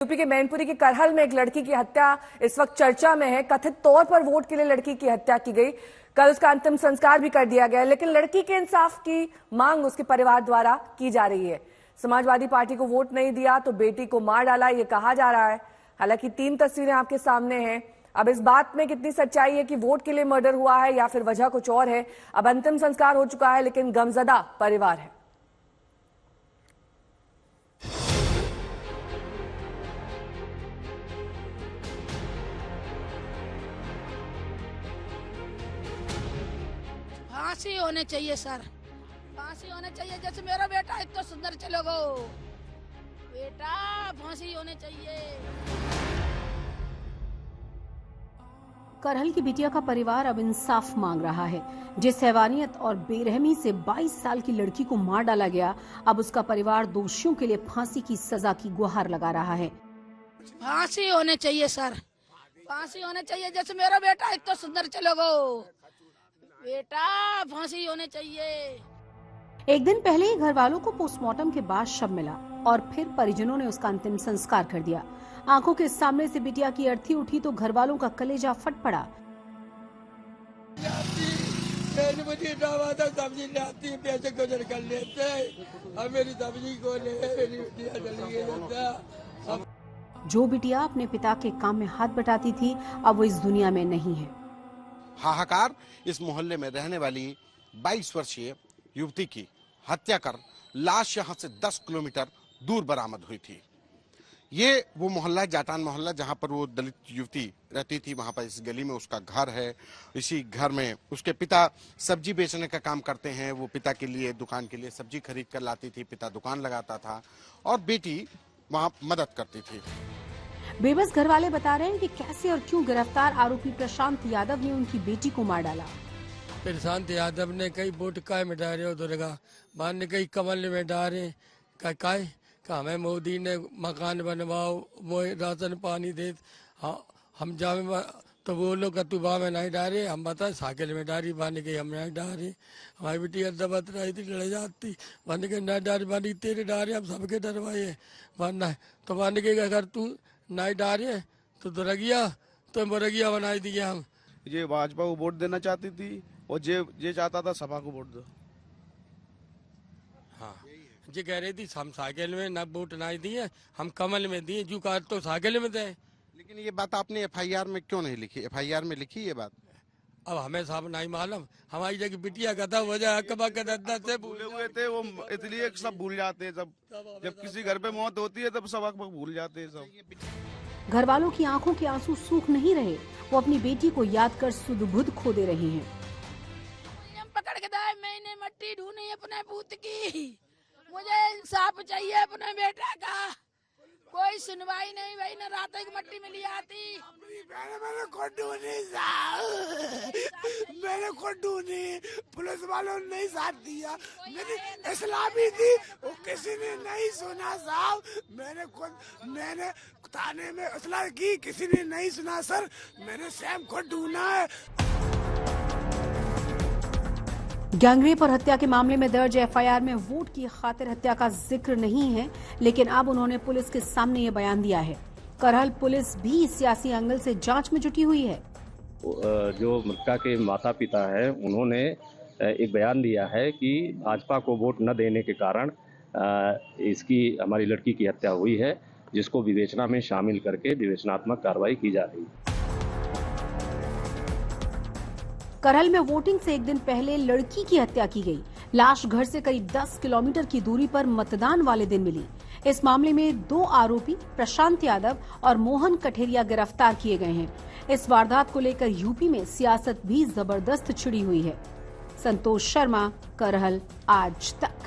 UP के मैनपुरी के करहल में एक लड़की की हत्या इस वक्त चर्चा में है। कथित तौर पर वोट के लिए लड़की की हत्या की गई। कल उसका अंतिम संस्कार भी कर दिया गया, लेकिन लड़की के इंसाफ की मांग उसके परिवार द्वारा की जा रही है। समाजवादी पार्टी को वोट नहीं दिया तो बेटी को मार डाला, ये कहा जा रहा है। हालांकि 3 तस्वीरें आपके सामने हैं। अब इस बात में कितनी सच्चाई है कि वोट के लिए मर्डर हुआ है या फिर वजह कुछ और है। अब अंतिम संस्कार हो चुका है, लेकिन गमजदा परिवार है। फांसी होने चाहिए सर, फांसी होने चाहिए। जैसे मेरा बेटा इतना सुंदर चलेगा, बेटा फांसी होने चाहिए। करहल की बिटिया का परिवार अब इंसाफ मांग रहा है। जिस हैवानियत और बेरहमी से 22 साल की लड़की को मार डाला गया, अब उसका परिवार दोषियों के लिए फांसी की सजा की गुहार लगा रहा है। फांसी होने चाहिए सर, फांसी होने चाहिए। जैसे मेरा बेटा इतना सुंदर चलेगा, बेटा फांसी होने चाहिए। एक दिन पहले ही घर वालों को पोस्टमार्टम के बाद शव मिला और फिर परिजनों ने उसका अंतिम संस्कार कर दिया। आंखों के सामने से बिटिया की अर्थी उठी तो घर वालों का कलेजा फट पड़ा। मुझे सब्जी लाती पैसे गुजर कर लेते, अब मेरी सब्जी को ले, मेरी बिटिया चली गई। जो बिटिया अपने पिता के काम में हाथ बटाती थी, अब वो इस दुनिया में नहीं है। हाहाकार इस मोहल्ले में रहने वाली 22 वर्षीय युवती की हत्या कर लाश यहां से 10 किलोमीटर दूर बरामद हुई थी। ये वो मोहल्ला है, जाटान मोहल्ला, जहां पर वो दलित युवती रहती थी। वहां पर इस गली में उसका घर है। इसी घर में उसके पिता सब्जी बेचने का काम करते हैं। वो पिता के लिए दुकान के लिए सब्जी खरीद कर लाती थी। पिता दुकान लगाता था और बेटी वहां मदद करती थी। बेबस घर वाले बता रहे हैं कि कैसे और क्यों गिरफ्तार आरोपी प्रशांत यादव ने उनकी बेटी को मार डाला। प्रशांत यादव ने कई बोट काय में डाले उधरगा मान ने कई कमल में डाले काय का हमें मोदी ने मकान बनवाओ, वो राशन पानी दे, हाँ हम जावे तो वो लोग कतुबा में नहीं डाले, हम बता साइकिल में डाली बांध के हम नहीं डाले। हमारी बेटी दबत रही थी, लड़ जाती बांध के नहीं डाली, बांधी तेरे डाले, हम सबके डरवाए बांधना तो बांध के अगर तू नहीं डाले तो दुरगिया तो मुरगिया बनाई दिए। हम ये भाजपा को वोट देना चाहती थी और ये चाहता था सपा को वोट दो। हाँ जी कह रही थी हम साइकिल में न वोट नहीं दिए, हम कमल में दिए, जो कहा तो साइकिल में दे। लेकिन ये बात आपने एफआईआर में क्यों नहीं लिखी? एफआईआर में लिखी ये बात? अब हमें साहब नहीं मालूम, हमारी जगह बिटिया का था वजह अकबा के दद्दा से भूले हुए थे वो, इसलिए सब भूल जाते हैं। सब जब किसी घर पे मौत होती है तब सब अकबा भूल जाते हैं सब। घर वालों की आंखों के आंसू सूख नहीं रहे। वो अपनी बेटी को याद कर सुध-बुध खो दे रहे हैं। पकड़ के दाए, मैंने मट्टी ढूंढी अपने पूत की, मुझे इंसाफ चाहिए अपने बेटा का। कोई सुनवाई नहीं भाई, न रात की मट्टी में ले आती। मैंने खुद ढूंढी साहब, मैंने खुद ढूंढी, पुलिस वालों ने नहीं साथ दिया। मेरी इस्लामी थी, वो किसी ने नहीं सुना साहब। मैंने थाने में इस्लाह की, किसी ने नहीं सुना सर। मैंने स्वयं खुद ढूंढा है। गैंगरेप और हत्या के मामले में दर्ज एफआईआर में वोट की खातिर हत्या का जिक्र नहीं है, लेकिन अब उन्होंने पुलिस के सामने ये बयान दिया है। करहल पुलिस भी सियासी एंगल से जांच में जुटी हुई है। जो मृतका के माता पिता है, उन्होंने एक बयान दिया है कि भाजपा को वोट न देने के कारण इसकी हमारी लड़की की हत्या हुई है, जिसको विवेचना में शामिल करके विवेचनात्मक कार्रवाई की जा रही है। करहल में वोटिंग से एक दिन पहले लड़की की हत्या की गई। लाश घर से करीब 10 किलोमीटर की दूरी पर मतदान वाले दिन मिली। इस मामले में 2 आरोपी प्रशांत यादव और मोहन कठेरिया गिरफ्तार किए गए हैं। इस वारदात को लेकर यूपी में सियासत भी जबरदस्त छिड़ी हुई है। संतोष शर्मा, करहल, आज तक।